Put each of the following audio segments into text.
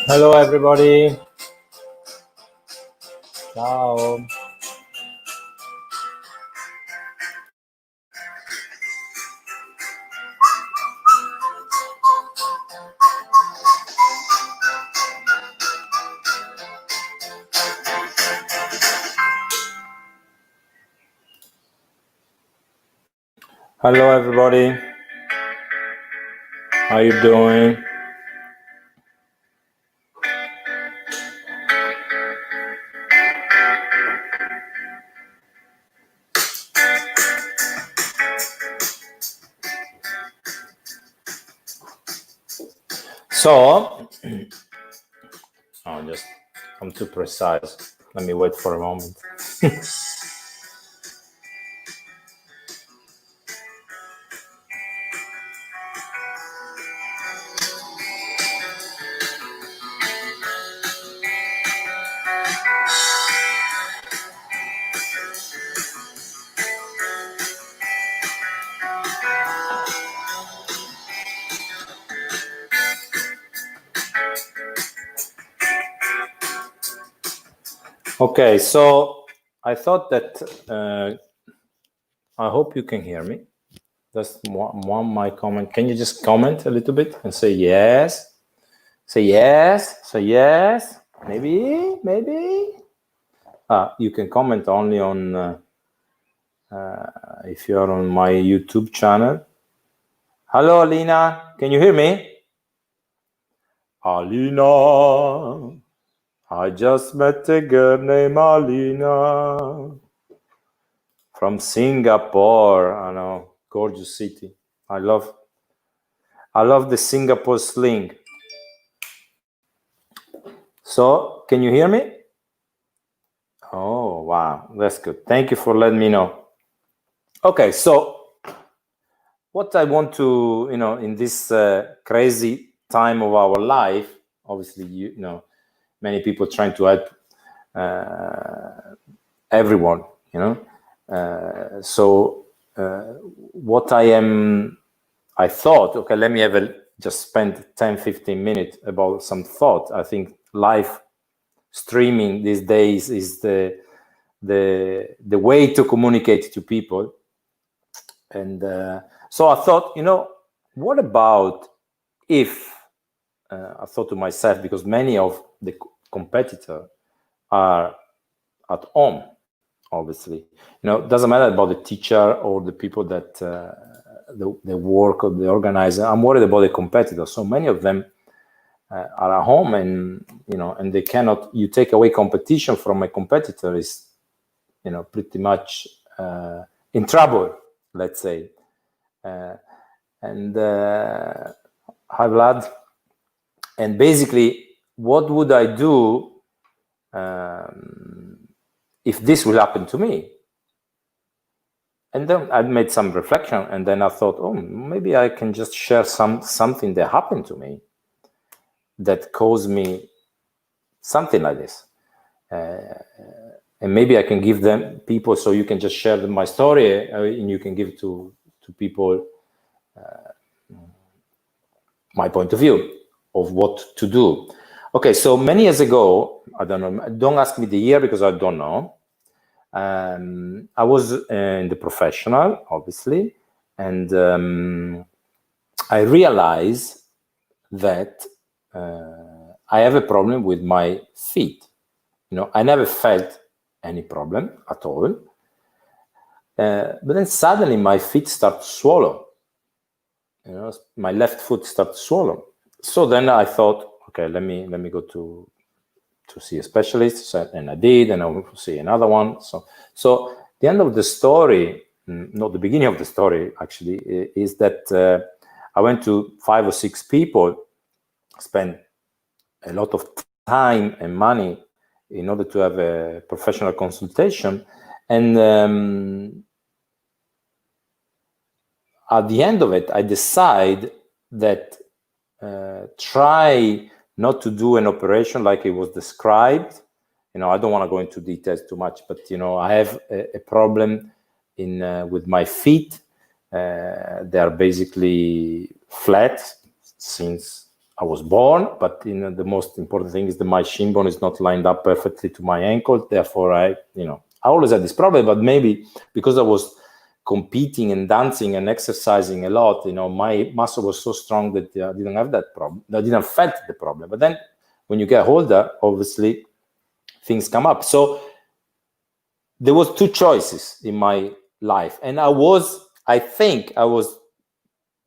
Hello, everybody. Ciao. Hello, everybody. How you doing? So, I'm too precise. Let me wait for a moment. Okay, so I thought that I hope you can hear me. That's one my comment. Can you just comment a little bit and say yes? Say yes. Say yes. Maybe. You can comment only on if you are on my YouTube channel. Hello, Alina. Can you hear me? Alina. I just met a girl named Alina from Singapore. I know, gorgeous city. I love the Singapore sling. So, can you hear me? Oh, wow, that's good. Thank you for letting me know. Okay, so what I want to, in this crazy time of our life, obviously, many people trying to help everyone, what I thought, okay, let me just spend 10-15 minutes about some thought. I think live streaming these days is the way to communicate to people. And so I thought, what about if I thought to myself, because many of the competitors are at home, obviously, it doesn't matter about the teacher or the people that the work of the organizer. I'm worried about the competitors. So many of them are at home, and and they cannot. You take away competition from a competitor is, pretty much in trouble, let's say. Hi, Vlad. And basically, what would I do if this will happen to me? And then I made some reflection, and then I thought, oh, maybe I can just share something that happened to me that caused me something like this. And maybe I can give them people, so you can just share my story, and you can give to people my point of view of what to do. Okay, so many years ago, I don't know, don't ask me the year because I don't know. I was in the professional, obviously, and I realized that I have a problem with my feet. I never felt any problem at all. But then suddenly my feet start to swallow. My left foot started to swallow. So then I thought, okay, let me go to see a specialist, and I did, and I will see another one. So the end of the story, not the beginning of the story, actually, is that I went to 5 or 6 people, spent a lot of time and money in order to have a professional consultation, and at the end of it, I decide that try not to do an operation like it was described. I don't want to go into details too much, but I have a problem with my feet. They are basically flat since I was born, but the most important thing is that my shin bone is not lined up perfectly to my ankle. Therefore, I always had this problem, but maybe because I was competing and dancing and exercising a lot, my muscle was so strong that I didn't have that problem. I didn't felt the problem. But then when you get older, obviously things come up. So there was two choices in my life. And I think I was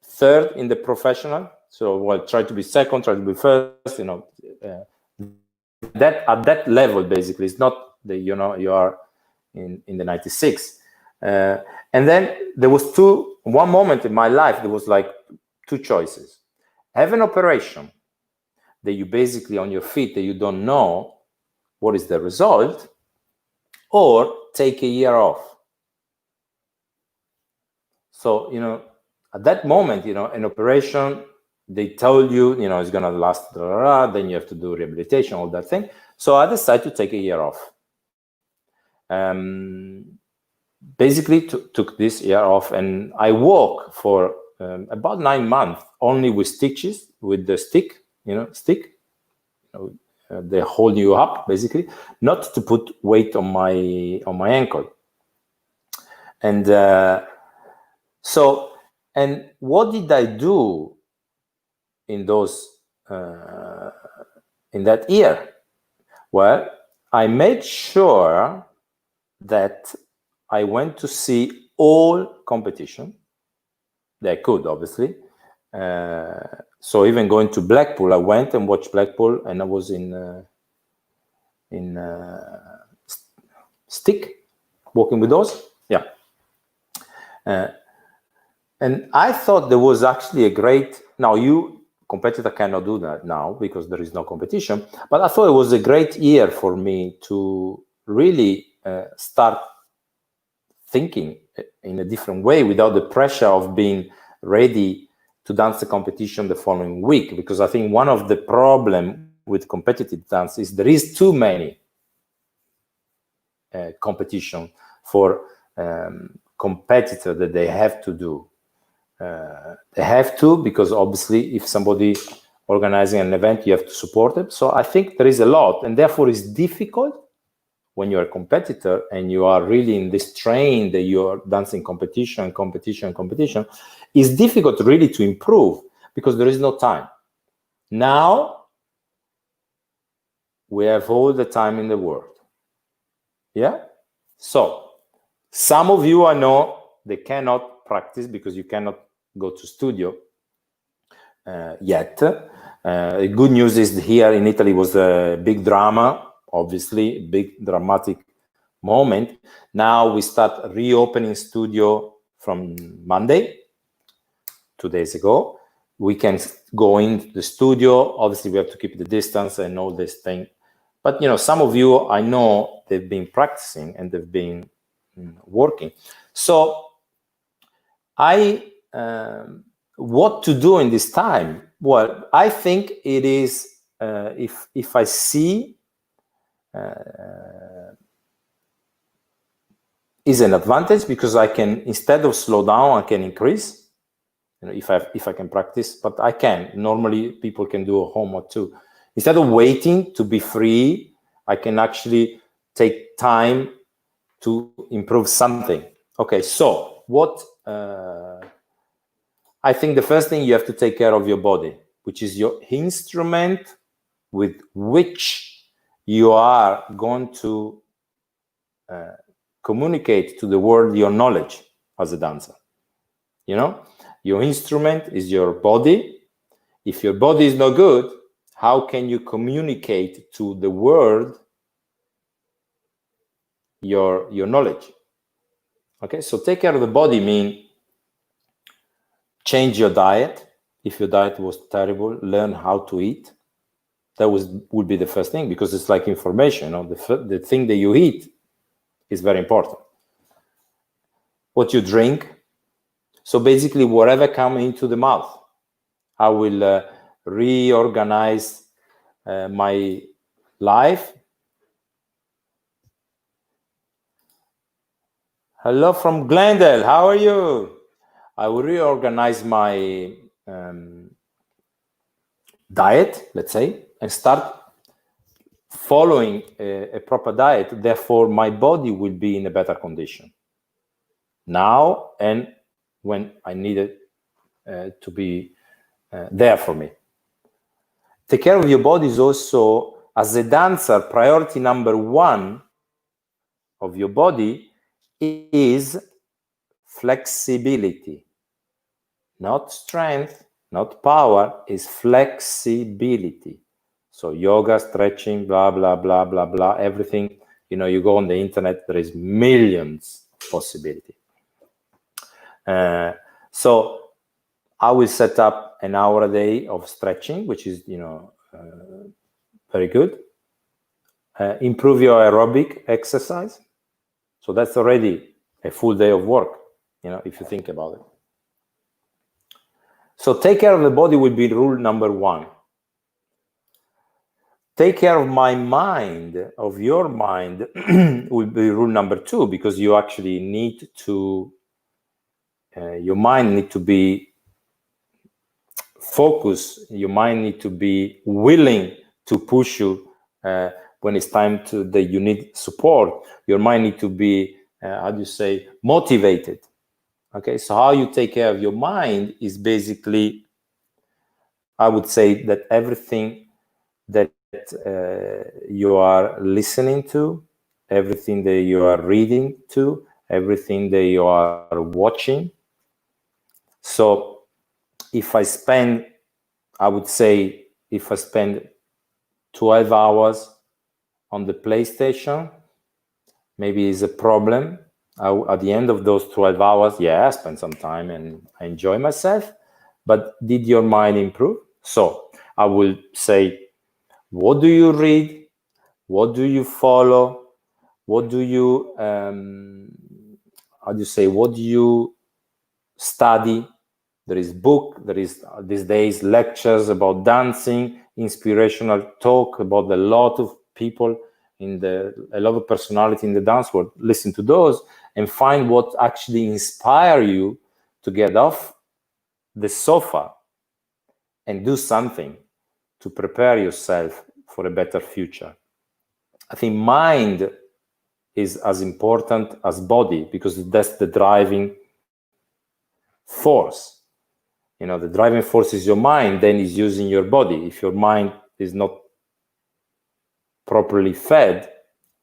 third in the professional. So I tried to be second, tried to be first, that at that level, basically, it's not that, you are in the 96. And then there was one moment in my life, there was like two choices. Have an operation that you basically on your feet, that you don't know what is the result, or take a year off. So, at that moment, an operation, they told you, it's going to last, then you have to do rehabilitation, all that thing. So I decided to take a year off. Basically took this year off, and I walk for about 9 months only with stitches, with the stick. They hold you up, basically, not to put weight on my ankle. And so, and what did I do in that year? Well, I made sure that I went to see all competition that I could, obviously. So even going to Blackpool, I went and watched Blackpool, and I was in stick, walking with those. Yeah. And I thought there was actually a great, now competitor cannot do that now because there is no competition, but I thought it was a great year for me to really start thinking in a different way without the pressure of being ready to dance the competition the following week. Because I think one of the problem with competitive dance is there is too many competition for competitor that they have to do. They have to, because obviously if somebody organizing an event, you have to support them. So I think there is a lot, and therefore it's difficult when you're a competitor and you are really in this train that you're dancing competition. It's difficult really to improve because there is no time. Now we have all the time in the world. Yeah. So some of you, I know, they cannot practice because you cannot go to studio yet. The good news is here in Italy was a big drama, obviously, big dramatic moment. Now we start reopening studio from Monday, 2 days ago. We can go into the studio. Obviously, we have to keep the distance and all this thing. But, some of you, I know, they've been practicing and they've been working. So what to do in this time? Well, I think it is, if I see is an advantage, because I can, instead of slow down, I can increase, if I can practice, but I can. Normally people can do a homework too. Instead of waiting to be free, I can actually take time to improve something. Okay, so what, I think the first thing, you have to take care of your body, which is your instrument with which you are going to communicate to the world your knowledge as a dancer. Your instrument is your body. If your body is not good, how can you communicate to the world your knowledge? Okay, so take care of the body mean change your diet. If your diet was terrible, learn how to eat. That would be the first thing, because it's like information. The thing that you eat is very important. What you drink. So basically, whatever comes into the mouth, I will reorganize my life. Hello from Glendale. How are you? I will reorganize my diet, let's say, and start following a proper diet. Therefore, my body will be in a better condition now and when I need it to be there for me. Take care of your body is also, as a dancer, priority number one of your body is flexibility. Not strength, not power, is flexibility. So yoga, stretching, blah, blah, blah, blah, blah, everything. You know, you go on the internet, there is millions of possibility. So I will set up an hour a day of stretching, which is, you know, very good. Improve your aerobic exercise. So that's already a full day of work, you know, if you think about it. So take care of the body will be rule number one. Take care of my mind, of your mind, will be rule number two, because you actually need to, your mind need to be focused, your mind need to be willing to push you when it's time to that you need support. Your mind need to be, how do you say, motivated. Okay, so how you take care of your mind is basically, I would say that everything that you are listening to, everything that you are reading to, everything that you are watching. So if I spend, I would say, if I spend 12 hours on the PlayStation, maybe it's a problem. At the end of those 12 hours, yeah, I spent some time and I enjoy myself, but did your mind improve? So I will say, what do you read? What do you follow? What do you, how do you say, what do you study? There is book, there is these days lectures about dancing, inspirational talk about a lot of people a lot of personality in the dance world. Listen to those and find what actually inspire you to get off the sofa and do something to prepare yourself for a better future. I think mind is as important as body, because that's the driving force. You know, the driving force is your mind, then is using your body. If your mind is not properly fed,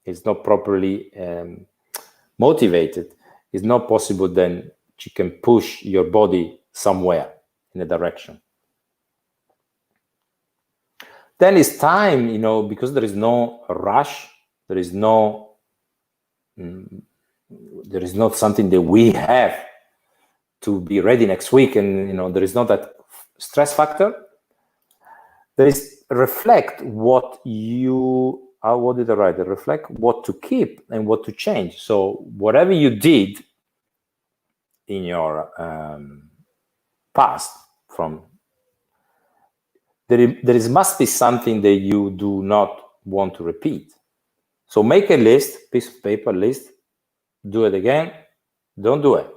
is not properly motivated, it's not possible then you can push your body somewhere in a direction. Then it's time, you know, because there is no rush, there is not something that we have to be ready next week, and you know, there is not that stress factor. There is reflect what you, what did I write? Reflect what to keep and what to change. So whatever you did in your past, from there must be something that you do not want to repeat. So make a list, piece of paper list, do it again, don't do it.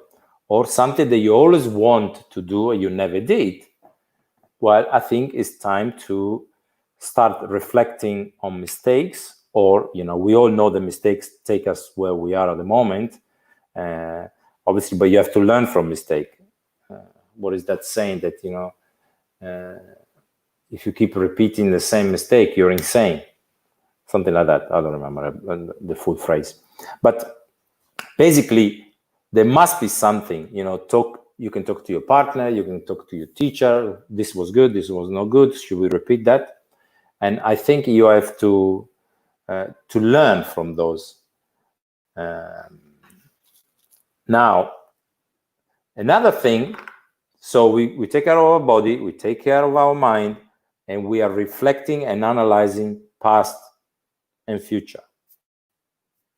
Or something that you always want to do and you never did. Well, I think it's time to start reflecting on mistakes, or, you know, we all know the mistakes take us where we are at the moment, obviously, but you have to learn from mistake. What is that saying that, you know, if you keep repeating the same mistake, you're insane. Something like that. I don't remember the full phrase. But basically, there must be something, you know, you can talk to your partner, you can talk to your teacher. This was good, this was not good. Should we repeat that? And I think you have to learn from those. Now, another thing, so we take care of our body, we take care of our mind, and we are reflecting and analyzing past and future.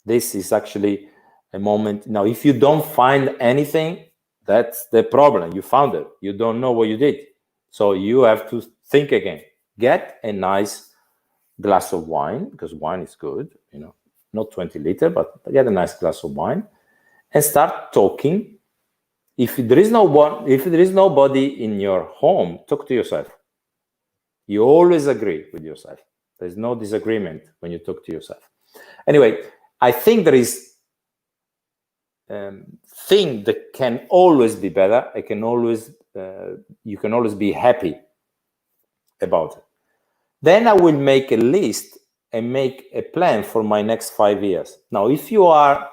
This is actually a moment. Now, if you don't find anything, that's the problem. You found it. You don't know what you did. So you have to think again. Get a nice glass of wine, because wine is good, you know, not 20 liters, but get a nice glass of wine and start talking. If there is nobody in your home, talk to yourself. You always agree with yourself. There's no disagreement when you talk to yourself. Anyway, I think there is thing that can always be better. You can always be happy about it. Then I will make a list and make a plan for my next 5 years. Now, if you are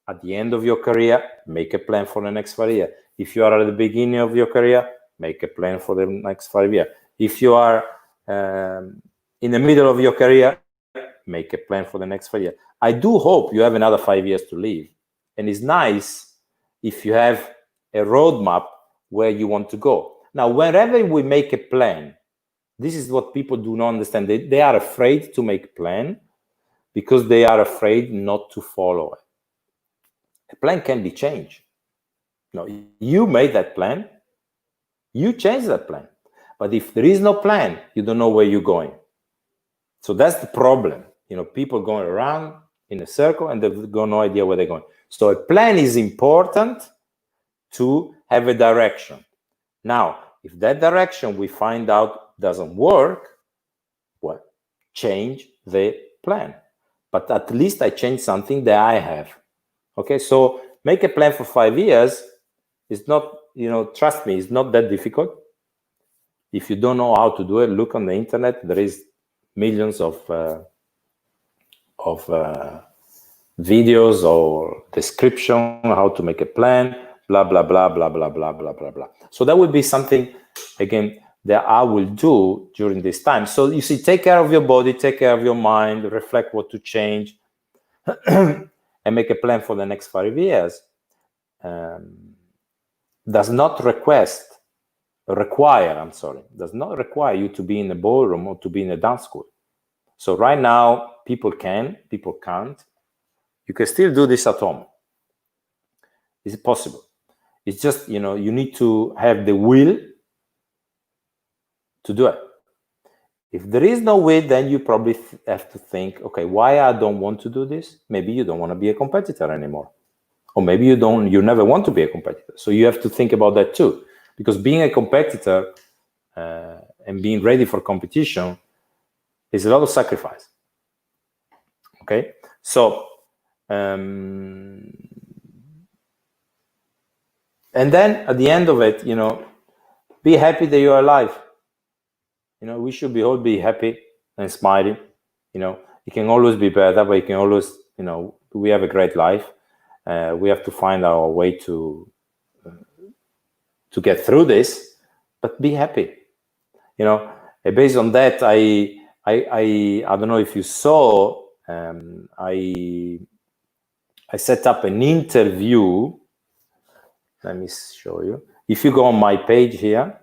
at the end of your career, make a plan for the next 5 years. If you are at the beginning of your career, make a plan for the next 5 years. If you are in the middle of your career, make a plan for the next 5 years. I do hope you have another 5 years to live. And it's nice if you have a roadmap where you want to go. Now, whenever we make a plan, this is what people do not understand. They are afraid to make a plan because they are afraid not to follow it. A plan can be changed. No, you made that plan, you change that plan. But if there is no plan, you don't know where you're going. So that's the problem. People going around in a circle and they've got no idea where they're going. So a plan is important to have a direction. Now, if that direction we find out doesn't work, well, change the plan. But at least I change something that I have. Okay, so make a plan for 5 years. It's not, trust me, it's not that difficult. If you don't know how to do it, look on the internet. There is millions of videos or description how to make a plan, blah, blah, blah, blah, blah, blah, blah, blah, blah. So that would be something, again, that I will do during this time. So you see, take care of your body, take care of your mind, reflect what to change, and make a plan for the next 5 years. Does not require you to be in a ballroom or to be in a dance school. So right now, people can't. You can still do this at home. It's possible. It's just, you need to have the will to do it. If there is no will, then you probably have to think, okay, why I don't want to do this? Maybe you don't want to be a competitor anymore. Or maybe you never want to be a competitor. So you have to think about that too. Because being a competitor and being ready for competition is a lot of sacrifice. Okay? So, and then at the end of it, be happy that you're alive. We should all be happy and smiling. It can always be better, but it can always, we have a great life. We have to find our way to get through this, but be happy. Based on that, I don't know if you saw, I set up an interview. Let me show you. If you go on my page here,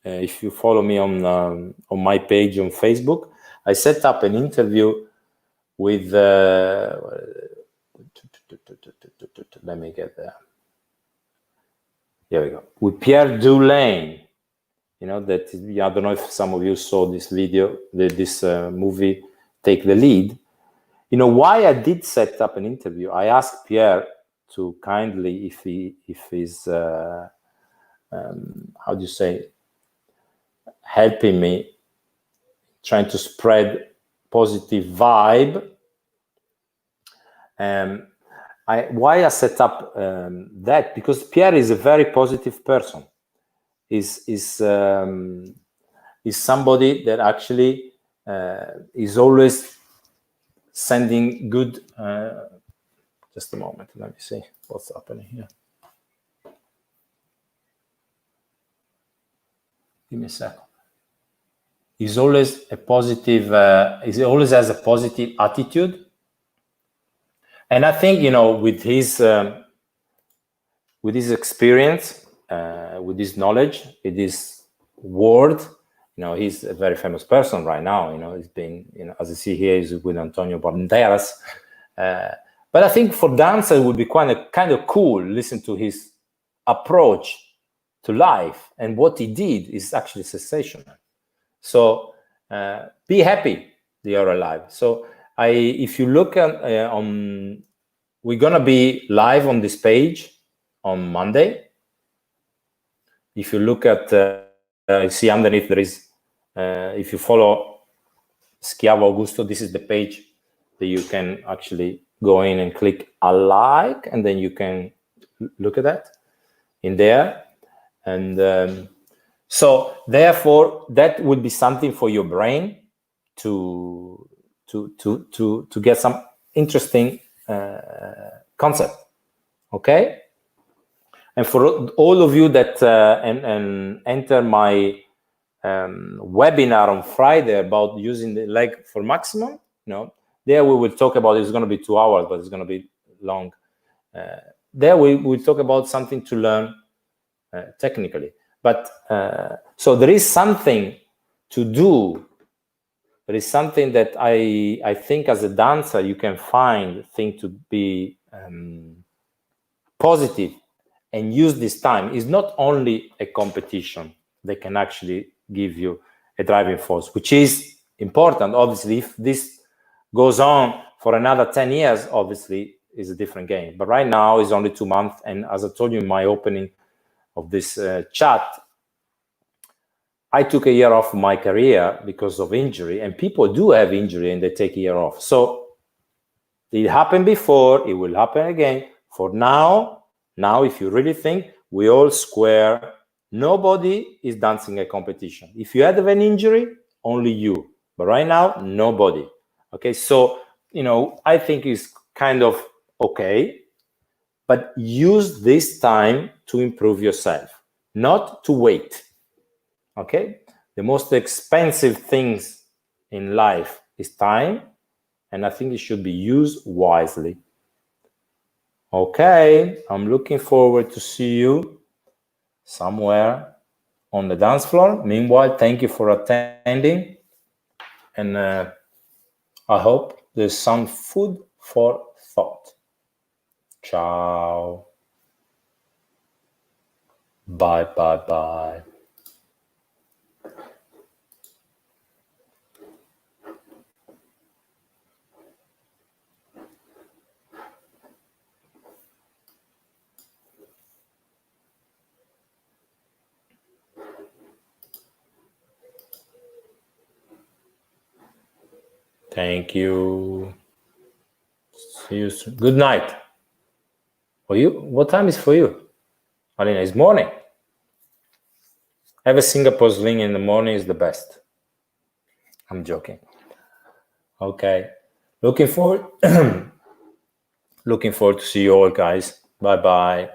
if you follow me on my page on Facebook, I set up an interview with, let me get there. Here we go. With Pierre Dulain. I don't know if some of you saw this video, this movie, Take the Lead. Why I did set up an interview. I asked Pierre to kindly, if he's, how do you say, helping me, trying to spread positive vibe. Why I set up that? Because Pierre is a very positive person. Is somebody that actually is always sending good. Just a moment. Let me see what's happening here. Give me a second. He's always a positive. He always has a positive attitude. And I think, with his experience, with his knowledge, with his word, he's a very famous person right now. He's been, as you see here, he's with Antonio Banderas. But I think for dancer, it would be kind of cool. Listen to his approach to life, and what he did is actually sensational. So be happy that you're alive. So if you look at we're gonna be live on this page on Monday. If you look at, see underneath there is if you follow Schiavo Augusto, this is the page that you can actually go in and click I like, and then you can look at that in there. And so therefore, that would be something for your brain to get some interesting concept. Okay. And for all of you that and enter my webinar on Friday about using the leg for maximum, there we will talk about, it's going to be 2 hours, but it's going to be long. There we will talk about something to learn technically. But so there is something to do. There is something that I think as a dancer you can find thing to be positive and use this time. Is not only a competition that can actually give you a driving force, which is important. Obviously, if this goes on for another 10 years, obviously is a different game. But right now it's only 2 months. And as I told you in my opening of this chat, I took a year off my career because of injury, and people do have injury and they take a year off. So it happened before, it will happen again. For now, if you really think, we all square, nobody is dancing a competition. If you had an injury, only you. But right now, nobody. Okay, so, I think it's kind of okay, but use this time to improve yourself, not to wait. Okay, the most expensive things in life is time, and I think it should be used wisely. Okay, I'm looking forward to see you somewhere on the dance floor. Meanwhile, thank you for attending, and I hope there's some food for thought. Ciao. Bye, bye, bye. Thank you. See you soon. Good night. For you? What time is for you? Alina, it's morning. Have a Singapore sling in the morning is the best. I'm joking. Okay. Looking forward to see you all, guys. Bye-bye.